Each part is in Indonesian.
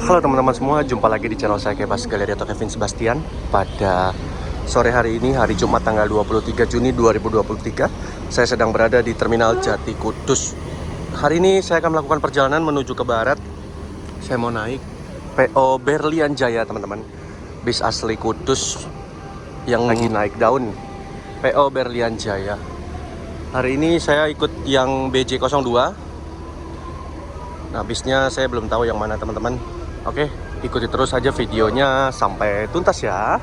Halo teman-teman semua, jumpa lagi di channel saya Kebas Galeri atau Kevin Sebastian. Pada sore hari ini, hari Jumat tanggal 23 Juni 2023, saya sedang berada di Terminal Jati Kudus. Hari ini saya akan melakukan perjalanan menuju ke barat. Saya mau naik PO Berlian Jaya, teman-teman. Bis asli Kudus yang lagi naik daun, PO Berlian Jaya. Hari ini saya ikut yang BJ02. Nah, bisnya saya belum tahu yang mana, teman-teman. Oke, ikuti terus aja videonya sampai tuntas ya.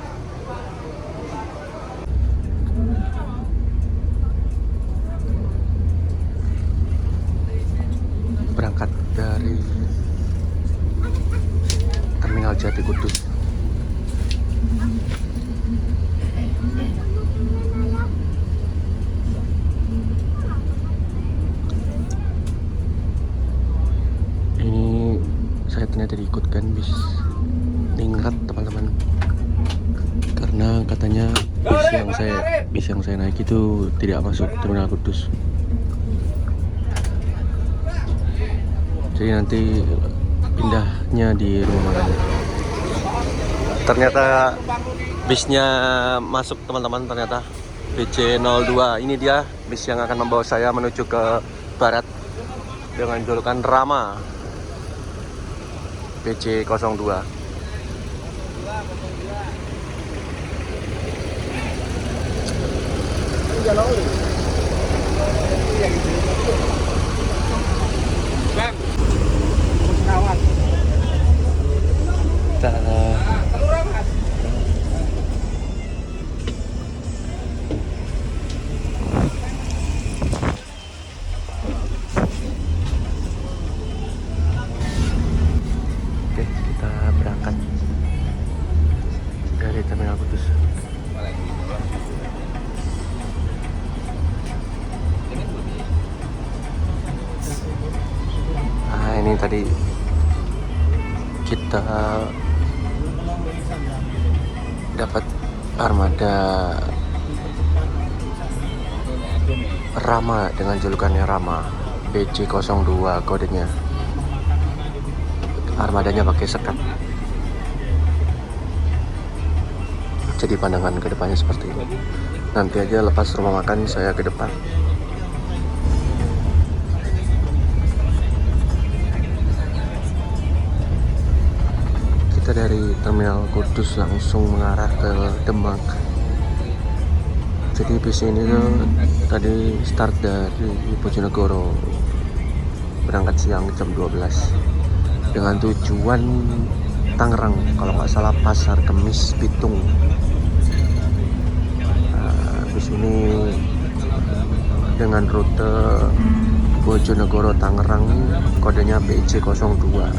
Berangkat dari Terminal Jati Kudus. Ini saya ternyata diikutkan bis Ningrat, teman-teman, karena katanya bis yang saya naik itu tidak masuk Terminal Kudus. Jadi nanti pindahnya di rumah makan. Ternyata bisnya masuk, teman-teman. Ternyata BJ02 ini dia bis yang akan membawa saya menuju ke barat dengan julukan Rama. BJ02. Bang, pesawat. Oke, kita berangkat dari Terminal Kudus. Nah, ini tadi kita dapat armada Rama dengan julukannya Rama, BJ02 kodenya. Armadanya pakai sekat. Jadi pandangan ke depannya seperti ini. Nanti aja lepas rumah makan saya ke depan. Kita dari Terminal Kudus langsung mengarah ke Demak. Jadi bis ini tuh tadi start dari Bojonegoro, berangkat siang jam 12 dengan tujuan Tangerang, kalau nggak salah Pasar Kemis Bitung. Bis ini dengan rute Bojonegoro Tangerang, kodenya BJ02.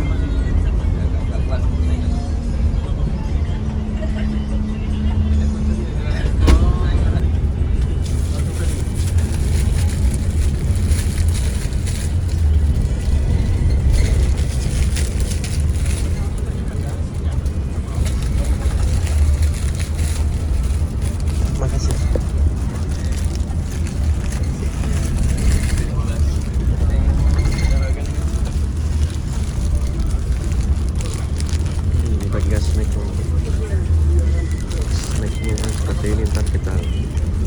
Snacknya seperti ini, ntar kita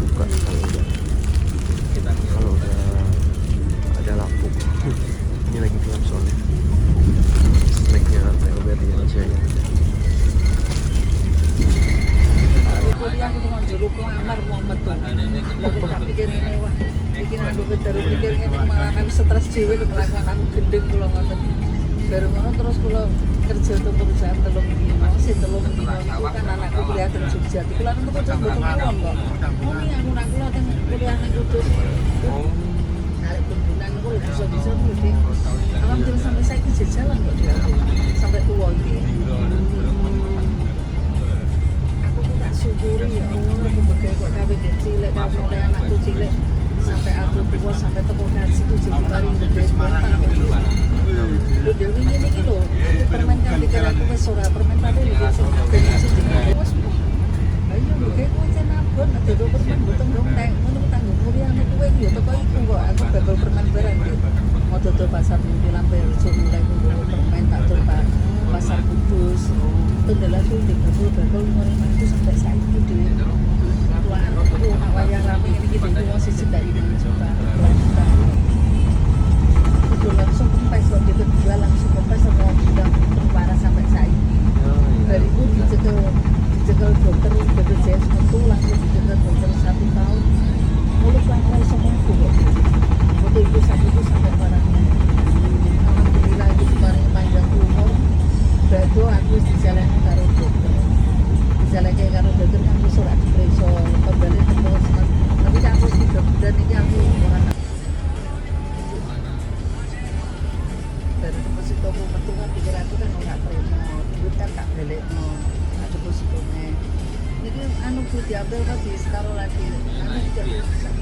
buka kalau udah ada lampu. Ini lagi gelap soalnya. Snacknya PO Berlian Jaya. Kuliah aku cuma dulu kelamar mau metu. Lalu tak pikir ini wah, bikin aku baru pikir ini malah aku stres dhewe melakukan aku gendeng kula ngoten. Baru ngono terus kula kerja untuk perusahaan telung dino itu kan anakku kuliah di Jogja. Kula nang kok mboten mawon kok. Muni aku nang kula teng kuliah nang Kudus. Arek pembunan kok bisa-bisa iki. Alhamdulillah sampai saiki jalan kok dia. Sampai tua iki. Syukuri ya Allah, aku begai kok kawin cilik, kawin oleh anakku cilik sampai aku tua, sampai teko kasih itu jadi paling gede banget. Lu dewi ini iki lho, permen kan dikira aku wis ora permen tapi lho sing ageng siji wis. Ayo lho kayak kowe jan abon dodo permen mboten dong nek ngono tanggung kuliahne kowe ya teko iku kok aku babel permen barang iki. Mau dodol pasar mimpi lampe mulai permen tak tur Pak. pasar Kudus Tendela itu di bakul mulai itu sampai saat itu di tuaan aku nak wayang rame ini gitu itu masih sudah 5 juta itu langsung kempes waktu itu kedua langsung kempes sama sudah parah sampai saat ini dari itu dicekel dokter BPJS itu langsung dicekel dokter 1 tahun mulut langsung sembuh kok waktu itu sakit itu sampai parahnya alhamdulillah itu kemarin panjang umur batu aku dijalani karo dokter dijalani karo dokter kan aku surat depresor kembali terus tapi aku hidup dan ini aku orang dari deposito aku metu kan pikir aku kan nggak terima duit kan tak balik no ada depositonya ini anu bu diambil habis karo lagi anu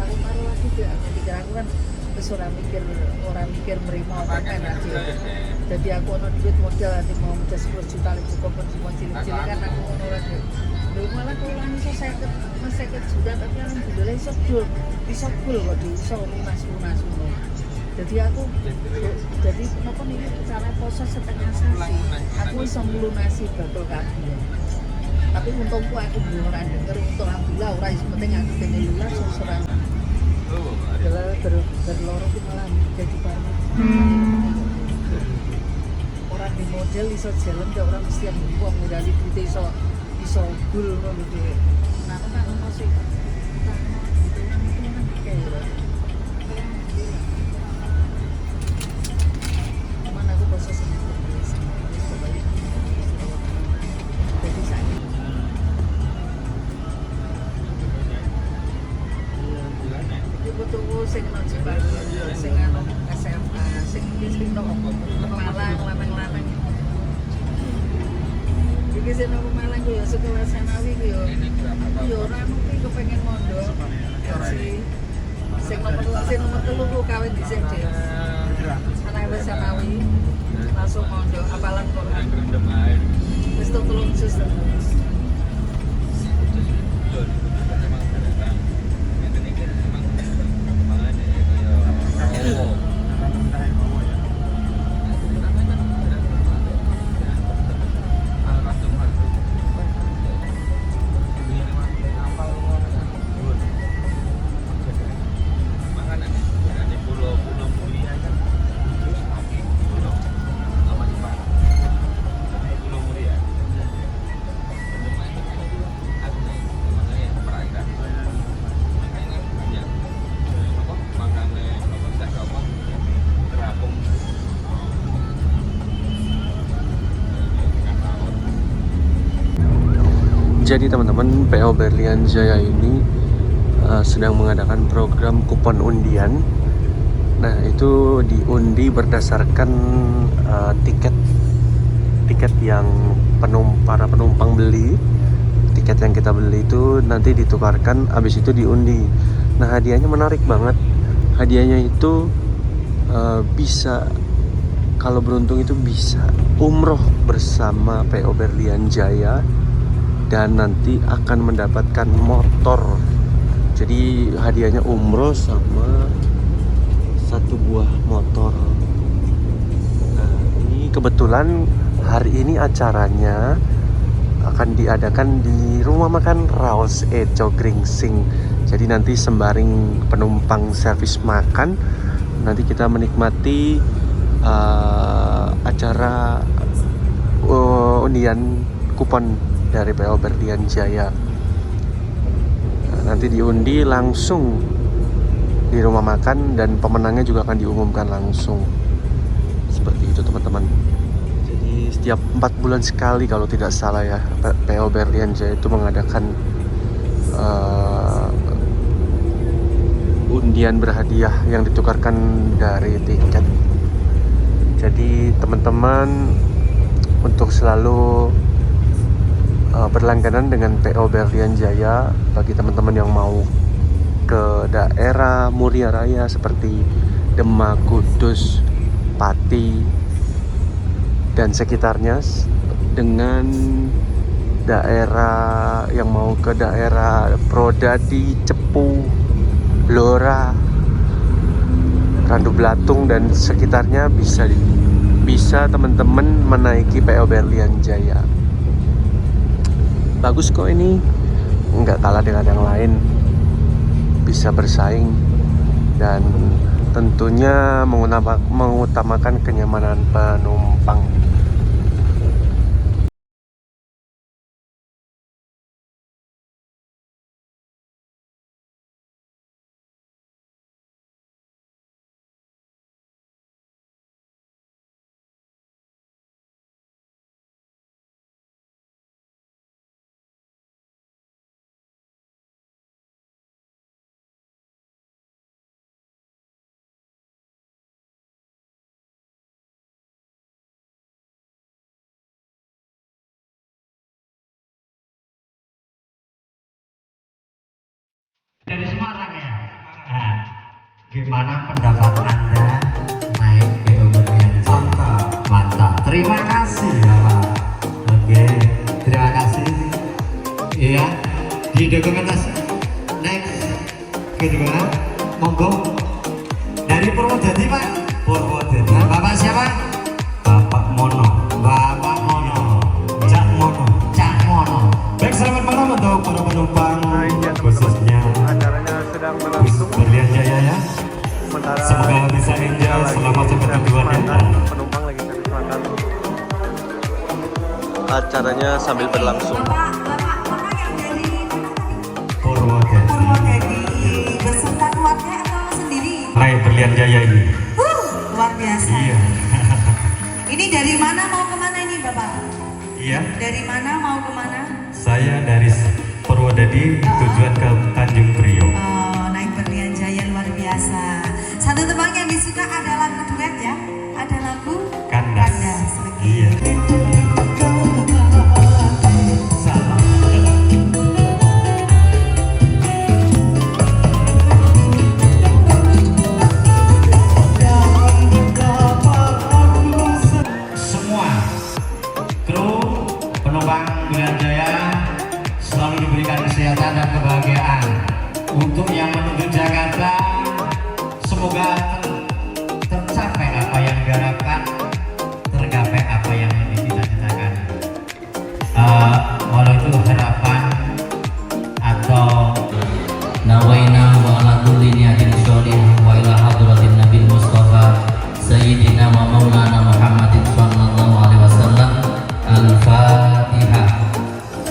aku karo lagi aku pikir aku kan orang mikir menerima apa-apa nanti jadi aku ono duit modal nanti mau minta 10 juta lebih kompon semua cilik-cilik kan aku ono lagi lalu malah kalau lagi saya juta tapi alhamdulillah bisa full kok bisa lunas jadi aku jadi kenapa nih cara proses setengah sasi aku bisa melunasi bakul kabeh tapi untungku aku belum orang denger untuk alhamdulillah orang yang penting aku pengen lunas seorang adalah berlorong itu malah jadi baru orang di model iso jalan gak orang mesti yang buang modal itu iso gul gitu kenapa kan masih mana aku proses ini jadi saya betul sing nang Cibaru sing anu SMA sing nang Malang iki sing nang Malang ku ya sekolah Sanawi ku ya ora mesti kepengin mondok sing nomor 3 ku kawin dhisik dhewe anak wis Sanawi langsung mondok apalan Quran wis 3 juz Jadi teman-teman, PO Berlian Jaya ini sedang mengadakan program kupon undian. Nah, itu diundi berdasarkan tiket yang para penumpang beli. Tiket yang kita beli itu nanti ditukarkan, habis itu diundi. Nah, hadiahnya menarik banget. Hadiahnya itu bisa, kalau beruntung itu bisa umroh bersama PO Berlian Jaya dan nanti akan mendapatkan motor. Jadi hadiahnya umroh sama 1 buah motor. Nah, ini kebetulan hari ini acaranya akan diadakan di rumah makan Raos Eco Gringsing. Jadi nanti sembaring penumpang servis makan, nanti kita menikmati acara undian kupon dari PO Berlian Jaya. Nah, nanti diundi langsung di rumah makan dan pemenangnya juga akan diumumkan langsung. Seperti itu teman-teman. Jadi setiap 4 bulan sekali kalau tidak salah ya, PO Berlian Jaya itu mengadakan undian berhadiah yang ditukarkan dari tiket. Jadi teman-teman untuk selalu berlangganan dengan PO Berlian Jaya, bagi teman-teman yang mau ke daerah Muria Raya seperti Demak, Kudus, Pati dan sekitarnya, dengan daerah yang mau ke daerah Prodadi, Cepu, Blora, Randu Blatung dan sekitarnya bisa bisa teman-teman menaiki PO Berlian Jaya. Bagus kok ini, nggak kalah dengan yang lain, bisa bersaing dan tentunya mengutamakan kenyamanan penumpang. Dari Semarang ya. Nah, gimana pendapat Anda naik PO Berlian? Mantap, mantap. Terima kasih ya Pak. Oke, terima kasih. Iya, di dokumentasi. Next, kedua, monggo. Dari Purwodadi Pak. Purwodadi. Bapak siapa? Bapak Mono. Bapak Mono. Cak Mono. Cak Mono. Baik, selamat malam untuk para penumpang khususnya Sedang bus Berlian Jaya ya. Semoga bisa enjoy selama sampai tujuannya. Penumpang lagi cari makan. Acaranya sambil berlangsung. Bapak yang dari Purwodadi. Purwodadi beserta keluarga atau sendiri? Hai Berlian Jaya ini. Luar biasa. Iya. Ini dari mana mau kemana ini Bapak? Iya. Dari mana mau kemana? Saya dari Purwodadi tujuan ke Tanjung Priok. Oh, naik Berlian Jaya luar biasa. Satu tebang yang disuka ada lagu duet ya? Ada lagu Kandas. Begitu. Iya. Salam. Semua kru penumpang Berlian Jaya selalu diberikan kesehatan dan kebahagiaan. Untuk yang menuju Jakarta, semoga tercapai apa yang diharapkan, tergapai apa yang dicita-citakan. Walau itu harapan atau nawaina wa ala kulli niyatin sholih wa ila hadratin nabil mustafa sayyidina wa maulana Muhammadin sallallahu alaihi wasallam. Al-Fatihah.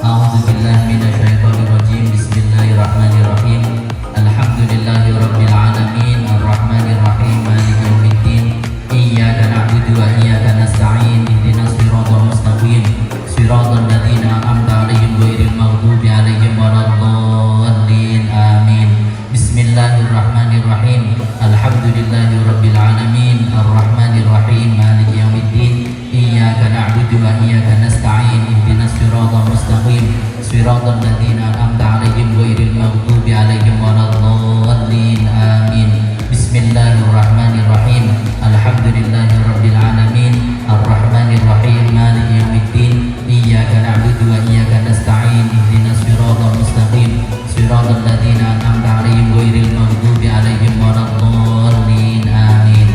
A'udzu billahi minasyaitonir rajim. Bismillahirrahmanirrahim. Alhamdulillahi rabbil alamin arrahmanir rahim maliki yaumiddin. Iyyaka na'budu wa iyyaka nasta'in. Ihdinas siratal mustaqim. Siratal ladzina an'amta 'alaihim ghairil maghdubi 'alaihim waladdallin. Amin. Bismillahirrahmanirrahim. Alhamdulillahi rabbil alamin arrahmanir rahim maliki yaumiddin. Iyyaka na'budu wa iyyaka nasta'in. Ihdinas siratal mustaqim. Siratal ladzina an'amta 'alaihim ghairil maghdubi 'alaihim waladdallin. Amin. Bismillahirrahmanirrahim. Alhamdulillahi rabbil alamin arrahmanir rahim maliki yaumiddin. Iyyaka na'budu wa iyyaka nasta'in. Ihdinas siratal mustaqim. Siratal ladzina an'amta 'alaihim ghairil maghdubi 'alaihim waladdallin. Amin.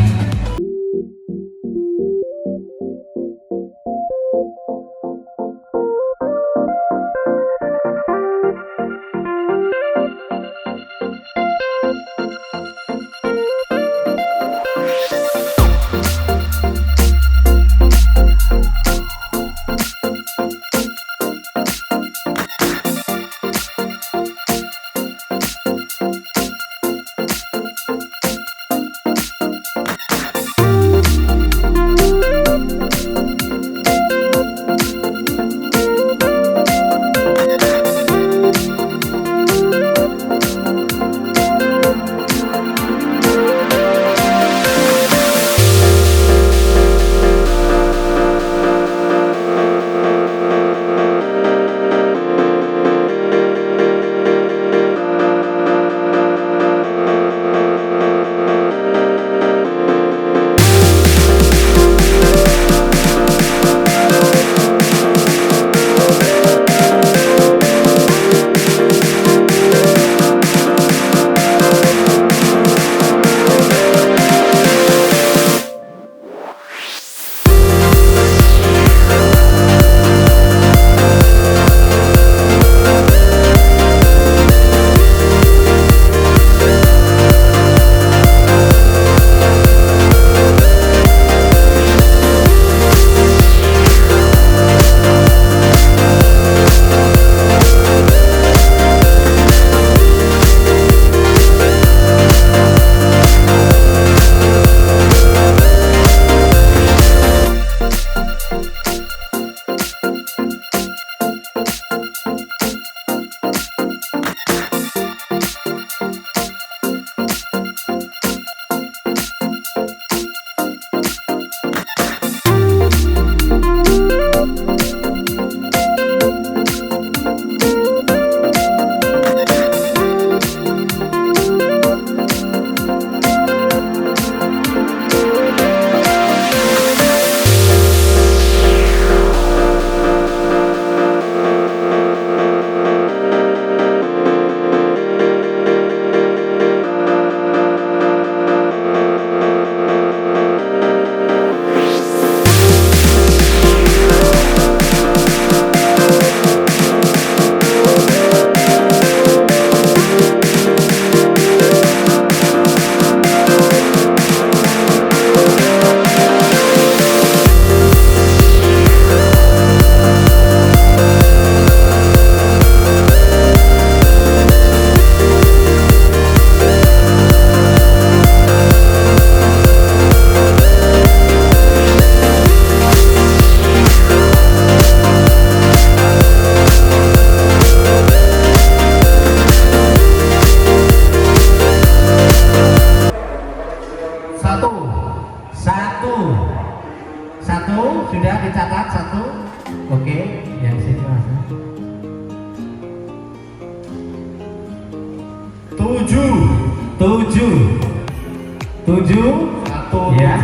Satu, ya.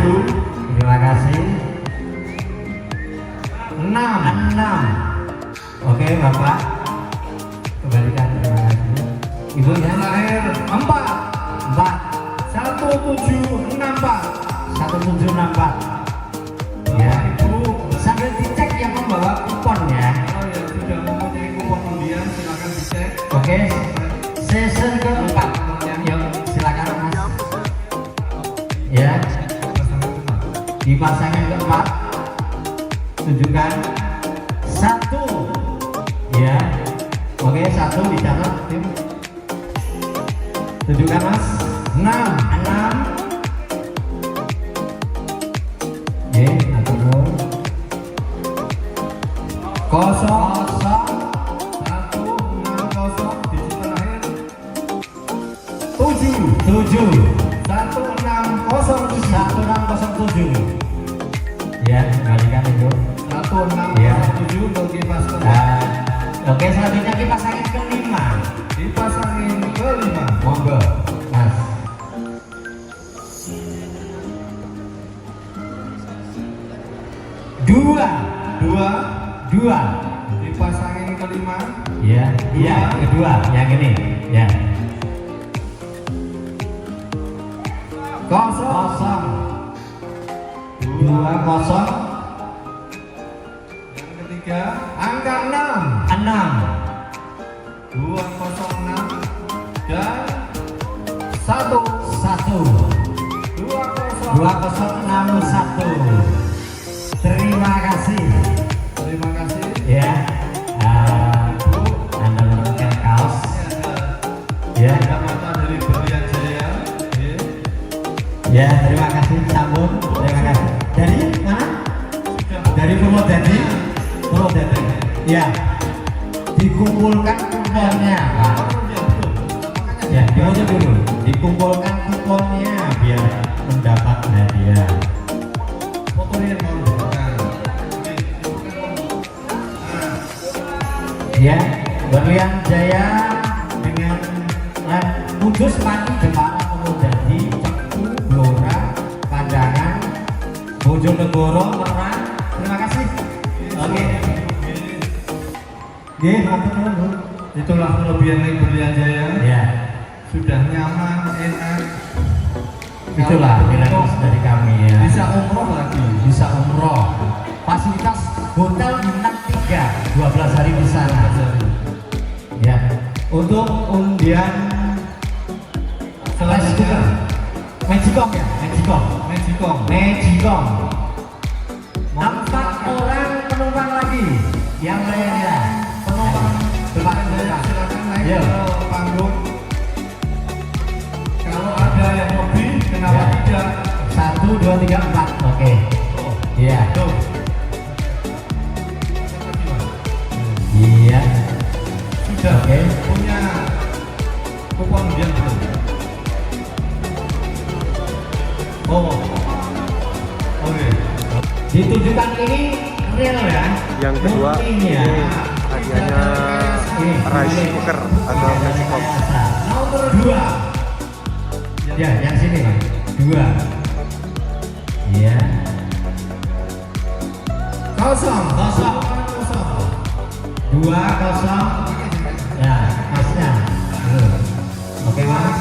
Terima kasih. 6. Oke, Bapak. Kembalikan, terima kasih. Ibu ya. Terakhir 4. 1764. 1764. Ya. Ibu. Sambil dicek yang membawa kupon ya. Oh ya, sudah mempunyai kupon undian, silakan dicek. Oke. Season keempat. Yang silakan Mas. Ya. Di pasangan keempat. Tunjukkan 1. Ya. Oke, 1 dicatat tim. Tunjukkan Mas. 6. Oke, atur. 0. 160 digit terakhir. 7. 1607. 1607. Ya, kembalikan itu. 1607 untuk kipas keempat. Oke, selanjutnya kipas angin kelima. Kipas angin kelima. Monggo, Mas. Dua. Kipas angin kelima. Ya, iya, kedua, yang ini. Ya. 0. 2, 0. Yang ketiga, angka 6. 6. 206 dan 1. 2061. Terima kasih. Terima kasih. Ya. Anda mendapatkan kaos. Ya. Kacamata dari Berlian Jaya. Ya, terima kasih Sambun. Terima kasih. Dari mana? Dari Purwodadi. Ya. Dikumpulkan kuponnya, Pak. Ya, dibaca dulu. Dikumpulkan kuponnya biar mendapat hadiah. Fotonya mau. Ya, Berlian Jaya dengan Kudus Pati Jepara Purwodadi, Cepu, Blora, Pandangan, Bojonegoro, Merak. Terima kasih. Oke. Matur nuwun. Itulah kelebihan dari Berlian Jaya. Ya, Sudah nyaman, enak. itulah nilai plus dari kami ya. Bisa umroh lagi. Bisa umroh. Fasilitas hotel bintang 3, 12 hari di sana. Ya. Untuk undian Selanjutnya, Magicom ya, Magicom. 4 orang penumpang lagi yang lainnya. Penumpang Berlian Jaya silakan naik Ya. ke panggung. Kalau ada yang lebih, kenapa Ya. tidak? 1, 2, 3, 4. Oke. Iya. Tuh. Iya. Sudah Oke. punya kupon undian belum? Oh. Oke. Ditujukan ini real ya. Yang kedua, Murni ya. hadiahnya rice cooker atau Magicom. Nomor 2. Ya, yang sini 2. Iya. 0. 2, 0. Ya, masnya. Oke, Mas.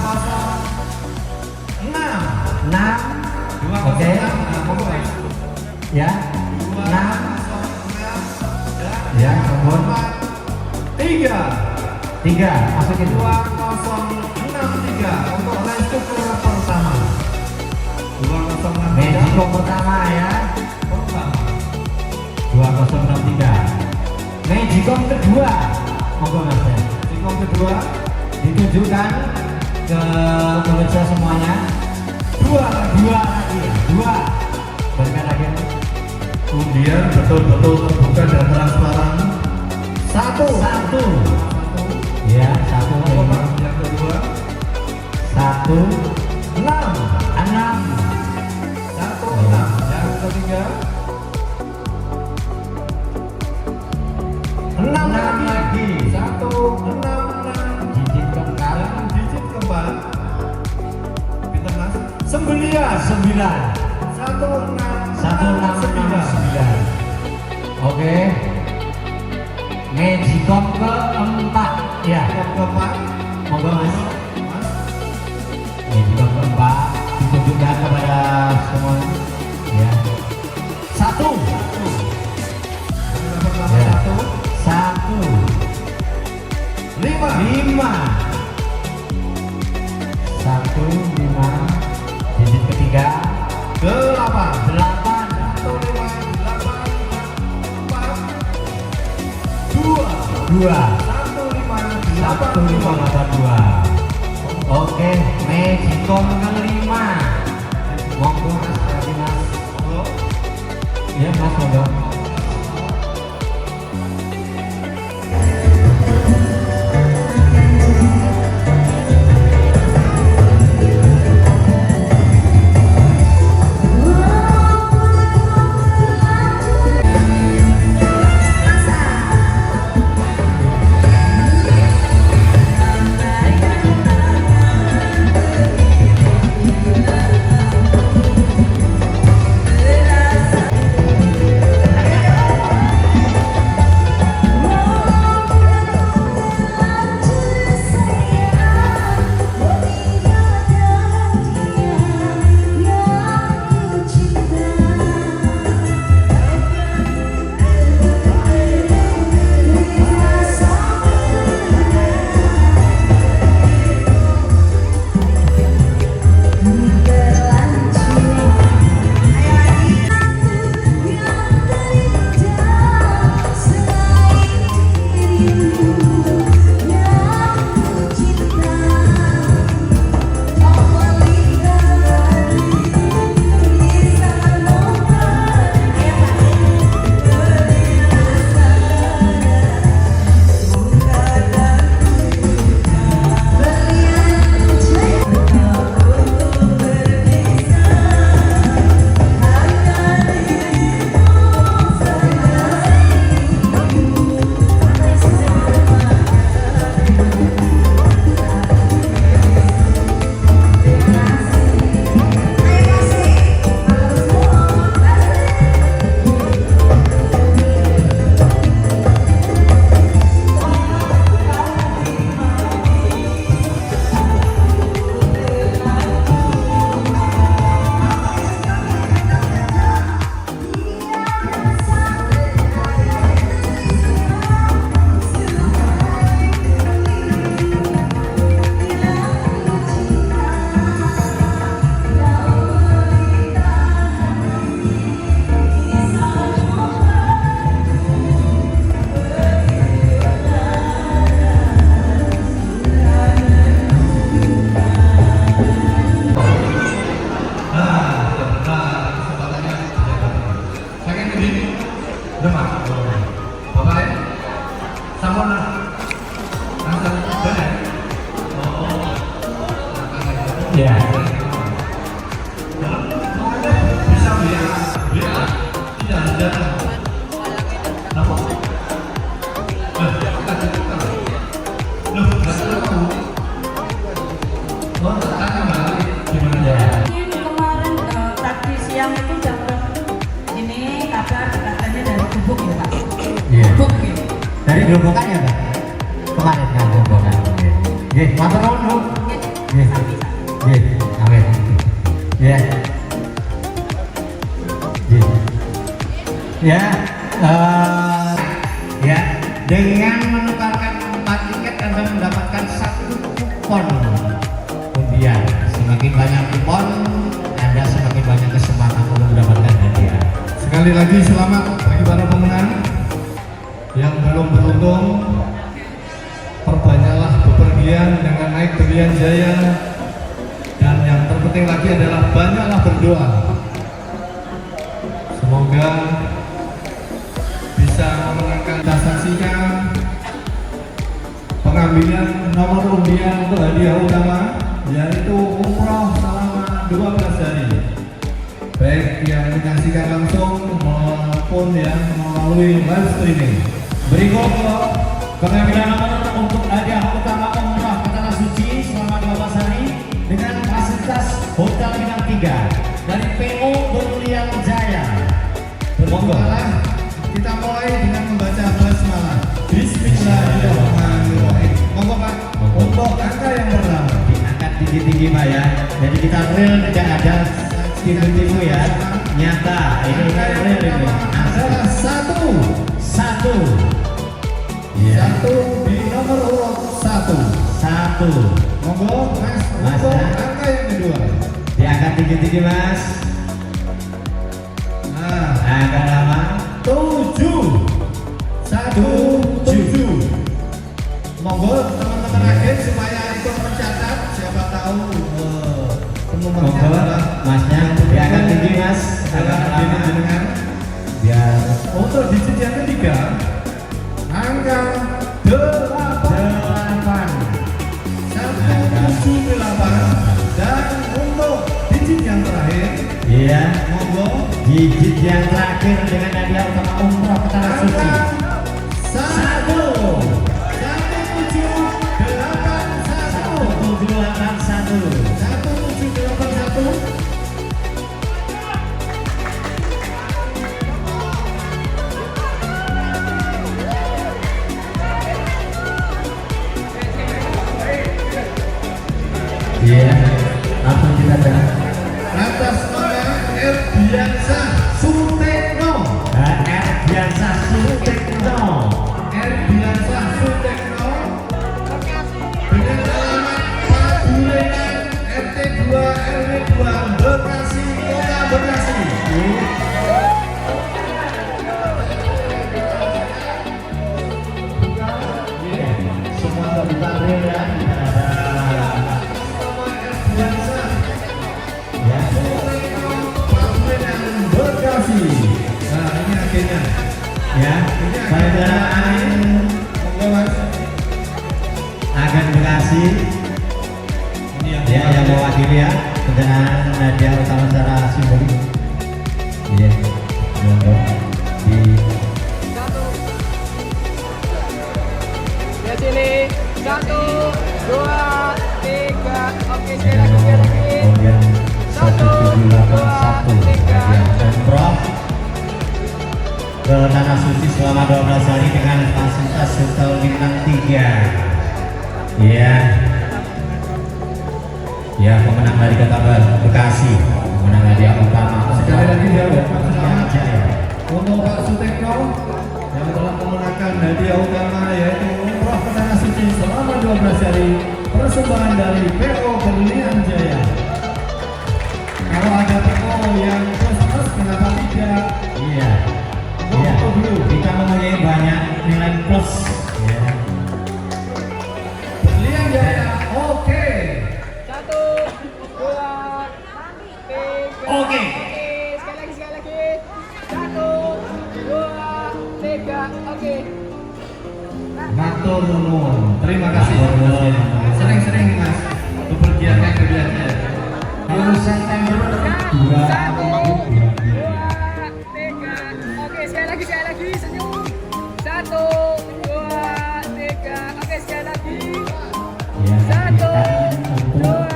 6. Oke. Ya. 6. Ya, kemudian 3. Masukin 2063 untuk rice cooker pertama. 2063 Magicom pertama ya. pertama. 2063. Magicom kedua. Monggo Mas ya. Magicom kedua Ditujukan ke pemirsa semuanya. 2 lagi. 2. Berikan lagi. undian betul-betul terbuka dan transparan. 1. Ya, 1. Yang kedua 1. 6. 1. Yang ketiga 6 lagi. 166 Digit keempat. dan digit kembali Oke. Magicom keempat ya. Keempat. Monggo Mas. Magicom keempat ditunjukkan kepada semua ya. Satu. Ya. Satu. Lima. Satu, lima. Digit ketiga. Delapan. Dua. 1582. Oke, Magicom kelima. Monggo Mas, Mas. Ya Mas, monggo. Ya. Kemarin tadi siang itu dapat ini kabar katanya dari Gubuk ya Pak. Iya. Gubuk gitu. Dari Gerobokan ya Pak? Kemarin kan Gerobokan. Nggih, matur nuwun. Nggih. Nggih, amin. Ya. Nggih. Ya, ya, dengan menukarkan 4 tiket Anda mendapatkan 1 kupon undian. Semakin banyak kupon, Anda semakin banyak kesempatan untuk mendapatkan hadiah. Sekali lagi selamat bagi para pemenang yang belum beruntung. Perbanyaklah bepergian dengan naik berlian jaya, dan yang terpenting lagi adalah banyaklah berdoa. Semoga bisa memenangkan. Kita saksikan pengambilan nomor undian untuk hadiah utama, yaitu umroh selama 12 hari. Baik yang menyaksikan langsung maupun yang melalui live streaming. Berikut pengambilan nomor untuk hadiah utama umroh ke Tanah Suci selama 12 hari dengan fasilitas Hotel Bintang 3 dari PO Berlian Jaya. Bermonggolah kita mulai dengan membaca basmalah. Bismillahirrahmanirrahim. Monggo Pak, untuk angka yang pertama Diangkat tinggi-tinggi Pak ya. Jadi kita real, tidak ada tipu-tipu ya. Nyata, ini real ini. adalah Satu. Ya. satu di nomor urut 1. Satu. Monggo Mas, Mas, untuk ya. angka yang kedua. Diangkat tinggi-tinggi Mas. Nah, Angkat lama. 7. Monggo teman-teman agen supaya ikut mencatat, siapa tahu pengumumannya Monggo adalah Masnya diangkat tinggi Mas. Agak adalah ini lama. dengan Biar untuk digit yang ketiga angka 8 178 dan untuk digit yang terakhir iya. monggo Digit yang terakhir dengan hadiah utama umroh ke tanah suci. angka 1781. 1781. Iya. Langsung kita dengar. Atas nama Erdiansyah Sutekno. Biasa Sutekno. Erdiansyah Sutekno dengan alamat Padurenan RT 2 RW 2 Bekasi Kota Bekasi. Semua terbuka real ya. Tidak ada. Nama Erdiansyah Ya. Sutekno Padurenan Bekasi. Nah ini akhirnya. Ya. Saudara Monggo Mas. Agen Bekasi. Ini Ya, yang mewakili ya dengan hadiah utama secara simbolik. Iya, monggo di Ya sini. 1, 2, 3. Oke, sekali lagi. kemudian 1781 hadiah umroh ke tanah suci selama 12 hari dengan fasilitas hotel bintang 3. Iya. Ya, pemenang dari Kota Bekasi, pemenang hadiah utama. Sekali lagi ya, Pak. Selamat Jaya. untuk Pak Sutekno yang telah memenangkan hadiah utama yaitu umroh ke tanah suci selama 12 hari persembahan dari PO Berlian Jaya. Kalau ada PO yang plus kenapa tidak? Iya. Iya. Kita mempunyai banyak nilai plus. Ya. Berlian Jaya, oke. 1, 2, 3. Oke. Sekali lagi. 1, 2, 3. Oke. Matur nuwun. Terima kasih. Matur nuwun. Sering-sering Mas bepergiannya ke Belanda. Kalau September 2023. 3. Oke, sekali lagi senyum. 1, 2, 3. Oke, sekali lagi. Ya, 1, untuk 2,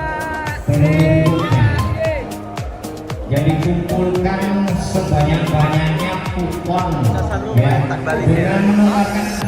3. Oke. jadi kumpulkan sebanyak-banyaknya kupon ya, balik ya. dengan menukarkan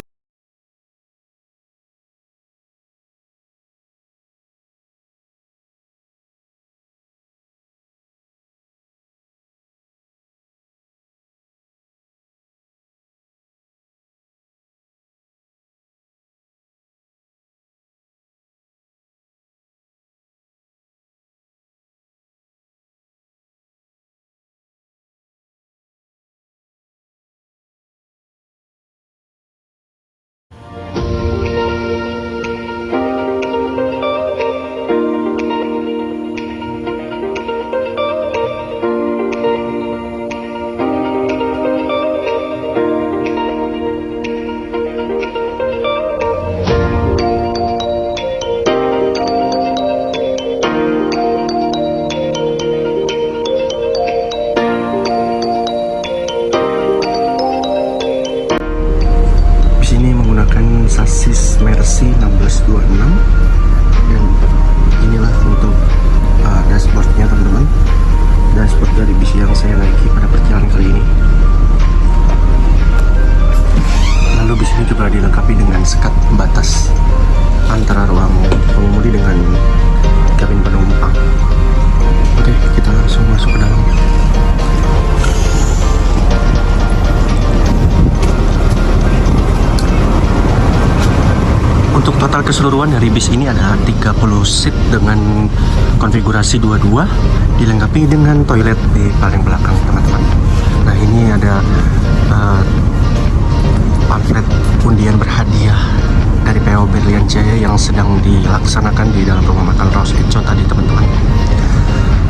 keseluruhan dari bis ini ada 30 seat dengan konfigurasi 22, dilengkapi dengan toilet di paling belakang teman-teman. Nah ini ada pamflet undian berhadiah dari PO Berlian Jaya yang sedang dilaksanakan di dalam rumah makan Rose Eco tadi teman-teman.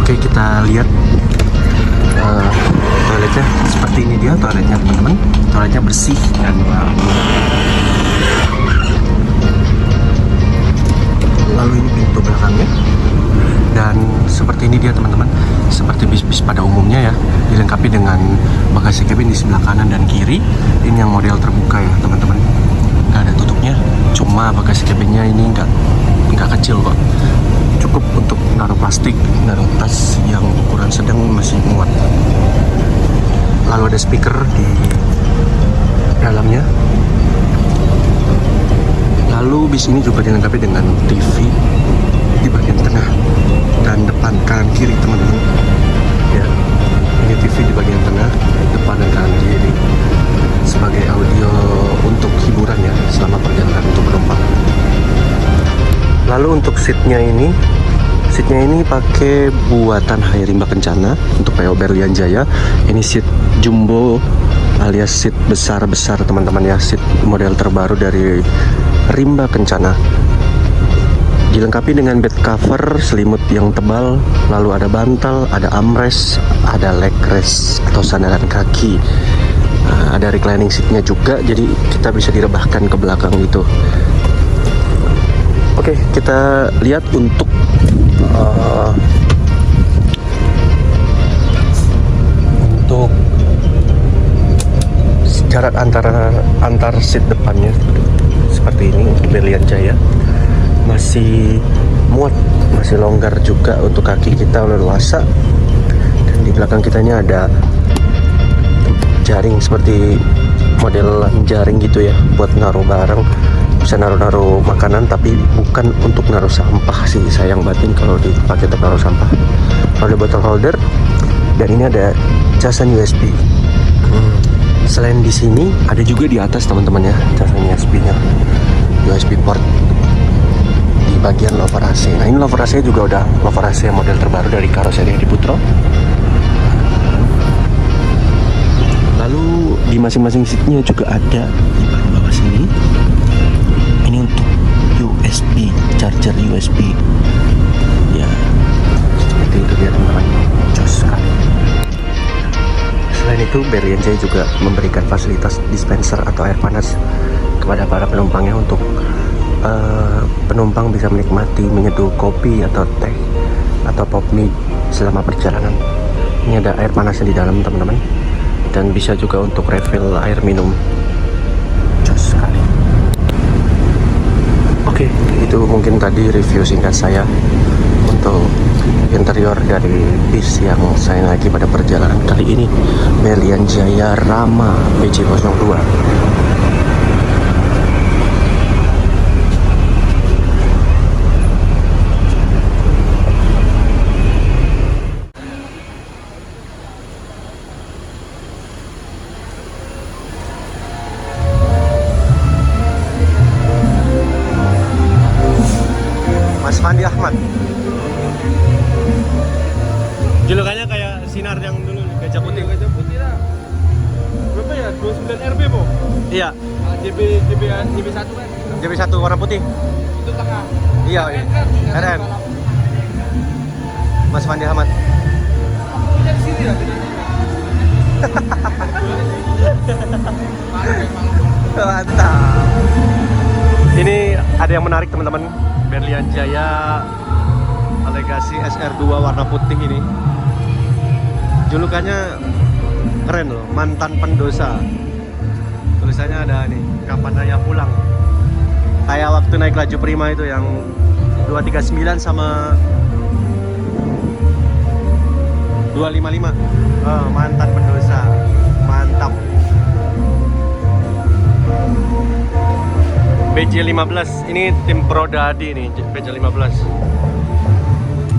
Oke, kita lihat toiletnya. Seperti ini dia toiletnya teman-teman. Toiletnya bersih dan wangi. Lalu ini pintu belakangnya. Dan seperti ini dia teman-teman. Seperti bis-bis pada umumnya ya, dilengkapi dengan bagasi cabin di sebelah kanan dan kiri. Ini yang model terbuka ya teman-teman. Nggak ada tutupnya. Cuma bagasi cabinnya ini nggak kecil kok. Cukup untuk naruh plastik, naruh tas yang ukuran sedang masih muat. Lalu ada speaker di dalamnya. Lalu bis ini juga dilengkapi dengan TV di bagian tengah dan depan, kanan kiri teman-teman. Ya, ini TV di bagian tengah, depan dan kanan kiri sebagai audio untuk hiburan ya selama perjalanan untuk penumpang. Lalu untuk seatnya ini pakai buatan Hai Rimba Kencana untuk PO Berlian Jaya. Ini seat jumbo alias seat besar-besar teman-teman ya, seat model terbaru dari Rimba Kencana. Dilengkapi dengan bed cover, selimut yang tebal, lalu ada bantal, ada armrest, ada leg rest atau sandaran kaki. Ada reclining seatnya juga, jadi kita bisa direbahkan ke belakang gitu. Oke, kita lihat untuk jarak antar seat depannya seperti ini untuk Berlian Jaya masih muat, masih longgar juga untuk kaki kita leluasa. Dan di belakang kitanya ada jaring seperti model jaring gitu ya, buat naruh barang, bisa naruh makanan, tapi bukan untuk naruh sampah sih, sayang batin kalau dipakai untuk naruh sampah. Ada bottle holder dan ini ada casan USB. Selain di sini ada juga di atas teman-teman ya, casan USB-nya, USB port di bagian lower AC. Nah ini lower AC juga udah lower AC model terbaru dari karoseri Hadi Putro. Lalu di masing-masing seatnya juga ada di bagian bawah sini. Ini untuk USB, charger USB. Ya, seperti itu dia teman-teman. Jos sekali. Selain itu, Berlian Jaya juga memberikan fasilitas dispenser atau air panas kepada para penumpangnya untuk penumpang bisa menikmati menyeduh kopi atau teh atau pop mie selama perjalanan. Ini ada air panasnya di dalam teman-teman, dan bisa juga untuk refill air minum. Jos sekali. Oke, itu mungkin tadi review singkat saya untuk interior dari bis yang saya naiki pada perjalanan kali ini, Berlian Jaya Rama BJ02. Mas Fandi Ahmad. Julukannya kayak Sinar yang dulu, Gajah Putih. Gajah Putih lah. Berapa ya? 29 RB, Po? Iya, JB1 kan? JB1 warna putih. Itu tengah. Iya, iya. RN. Mas Fandi Ahmad. Punya di sini ya, Mantap. Ini ada yang menarik teman-teman. Berlian Jaya Legacy SR2 warna putih ini. Julukannya keren loh, mantan pendosa. Tulisannya ada nih, kapan ayah pulang. Kayak waktu naik laju prima itu yang 239 sama 255. Oh, mantan pendosa. Mantap. BJ15 ini tim Pro Dadi nih, BJ15.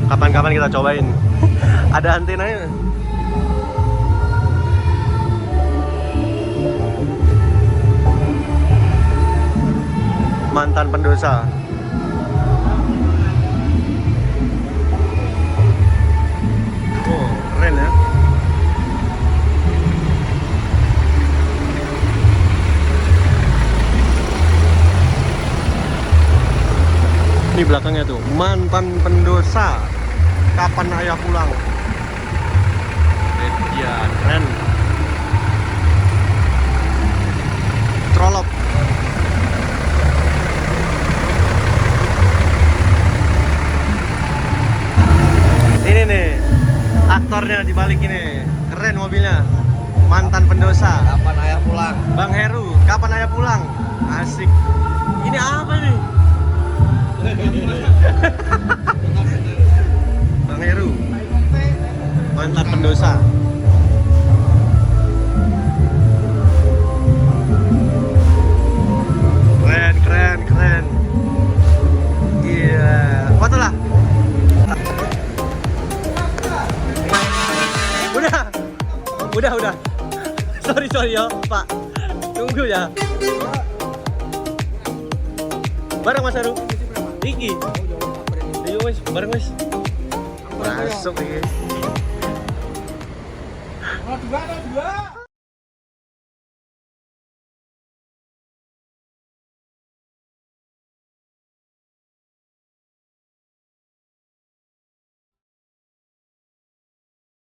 Kapan-kapan kita cobain. Ada antenanya. Mantan pendosa. belakangnya tuh, mantan pendosa. Kapan ayah pulang? Iya, keren. Trolop. Ini nih, aktornya dibalik ini. Keren mobilnya. Mantan pendosa. Kapan ayah pulang? Bang Heru, kapan ayah pulang? Asik. Ini apa nih? Bang Heru, mantan pendosa. Keren, keren, keren. Iya, foto lah. Udah. Sorry ya, Pak. Tunggu ya. Bareng Mas Heru. Iki. Ayo Mas, bareng Mas. Masuk iki. Dua.